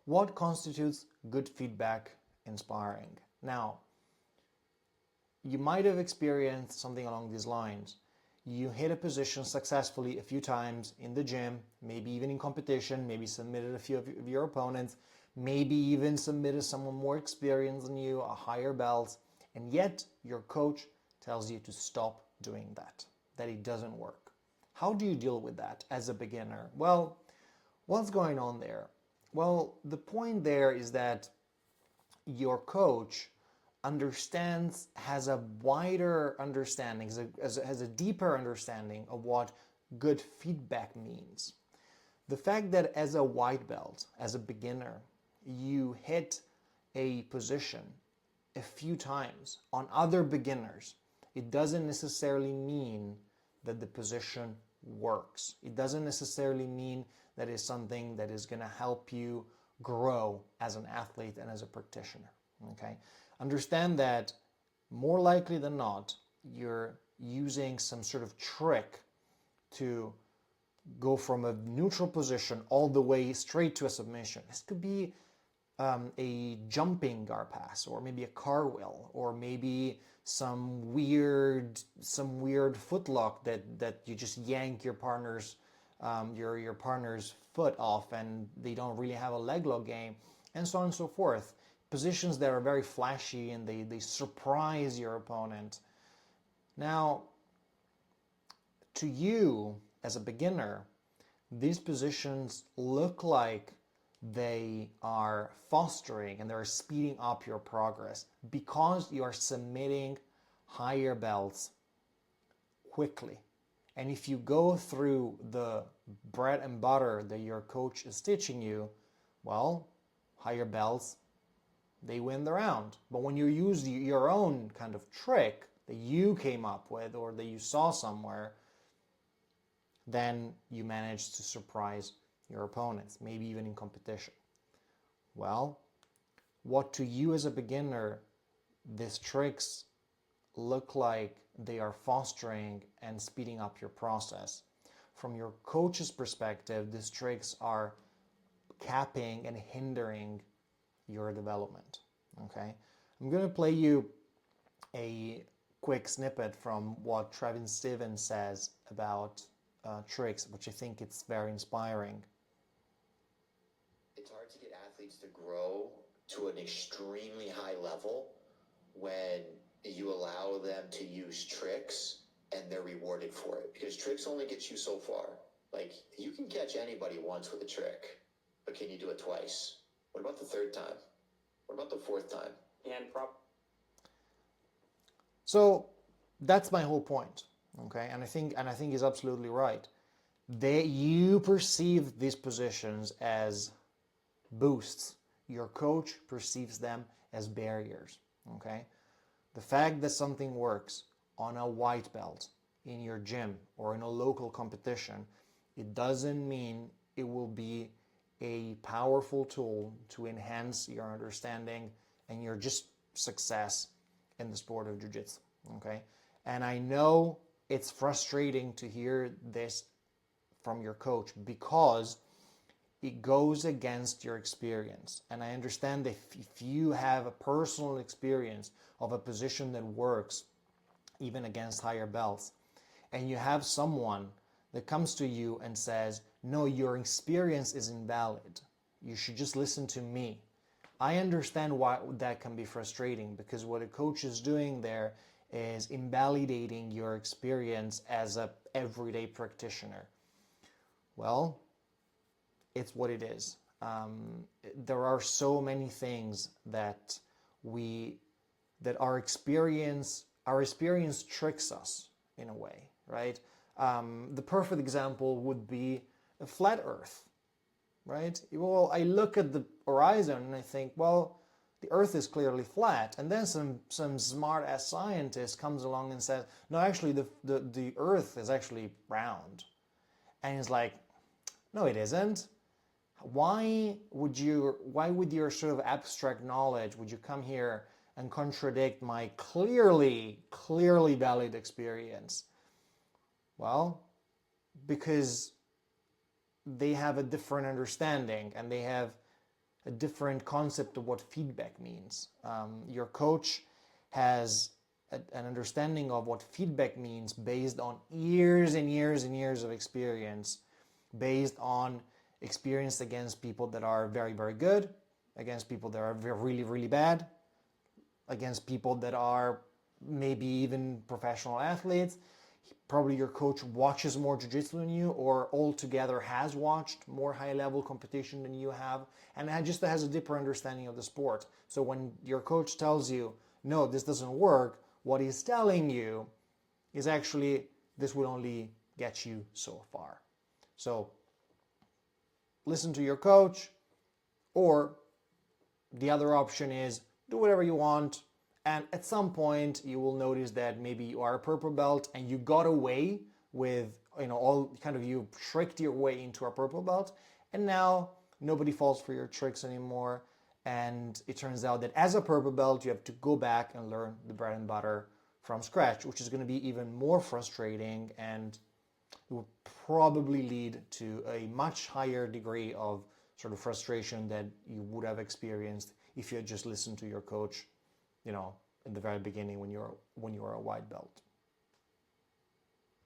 What constitutes good feedback inspiring? Now, you might have experienced something along these lines. You hit a position successfully a few times in the gym, maybe even in competition, maybe submitted a few of your opponents, maybe even submitted someone more experienced than you, a higher belt, and yet your coach tells you to stop doing that it doesn't work. How do you deal with that as a beginner? Well, what's going on there? Well, the point there is that your coach has a wider understanding, has a deeper understanding of what good feedback means. The fact that as a white belt, as a beginner, you hit a position a few times on other beginners, it doesn't necessarily mean that the position works. It doesn't necessarily mean that it's something that is going to help you grow as an athlete and as a practitioner. Okay? Understand that more likely than not, you're using some sort of trick to go from a neutral position all the way straight to a submission. This could be a jumping guard pass, or maybe a cartwheel, or maybe some weird footlock that you just yank your partner's foot off and they don't really have a leg lock game, and so on and so forth. Positions that are very flashy and they surprise your opponent. Now, to you as a beginner, these positions look like they are fostering and they're speeding up your progress because you are submitting higher belts quickly. And if you go through the bread and butter that your coach is teaching you, well, higher belts, they win the round. But when you use your own kind of trick that you came up with or that you saw somewhere, then you manage to surprise your opponents, maybe even in competition. Well, what to you as a beginner, these tricks look like they are fostering and speeding up your process. From your coach's perspective, these tricks are capping and hindering your development. Okay, I'm going to play you a quick snippet from what Trevin Stevens says about tricks, which I think it's very inspiring. It's hard to get athletes to grow to an extremely high level when you allow them to use tricks and they're rewarded for it, because tricks only get you so far. Like, you can catch anybody once with a trick, but can you do it twice? What about the third time? What about the fourth time? So that's my whole point. Okay, and I think he's absolutely right. You perceive these positions as boosts. Your coach perceives them as barriers. Okay, the fact that something works on a white belt in your gym or in a local competition, it doesn't mean it will be a powerful tool to enhance your understanding and your just success in the sport of jiu-jitsu. Okay, and I know it's frustrating to hear this from your coach because it goes against your experience. And I understand that if you have a personal experience of a position that works even against higher belts, and you have someone that comes to you and says, no, your experience is invalid, you should just listen to me. I understand why that can be frustrating, because what a coach is doing there is invalidating your experience as a everyday practitioner. Well, it's what it is. There are so many things that our experience tricks us in a way, right? The perfect example would be a flat Earth, right? Well, I look at the horizon and I think, well, the Earth is clearly flat, and then some smart ass scientist comes along and says, no, actually the Earth is actually round, and it's like, no, it isn't. Why with your sort of abstract knowledge would you come here and contradict my clearly valid experience? Well, because they have a different understanding, and they have a different concept of what feedback means. Your coach has an understanding of what feedback means based on years and years and years of experience, based on experience against people that are very, very good, against people that are really, really bad, against people that are maybe even professional athletes. Probably your coach watches more jiu-jitsu than you, or altogether has watched more high-level competition than you have, and just has a deeper understanding of the sport. So when your coach tells you, no, this doesn't work, what he's telling you is actually, this will only get you so far. So listen to your coach, or the other option is do whatever you want, and at some point you will notice that maybe you are a purple belt and you got away with, you tricked your way into a purple belt, and now nobody falls for your tricks anymore. And it turns out that as a purple belt, you have to go back and learn the bread and butter from scratch, which is going to be even more frustrating, and it will probably lead to a much higher degree of sort of frustration that you would have experienced if you had just listened to your coach, in the very beginning when you were a white belt.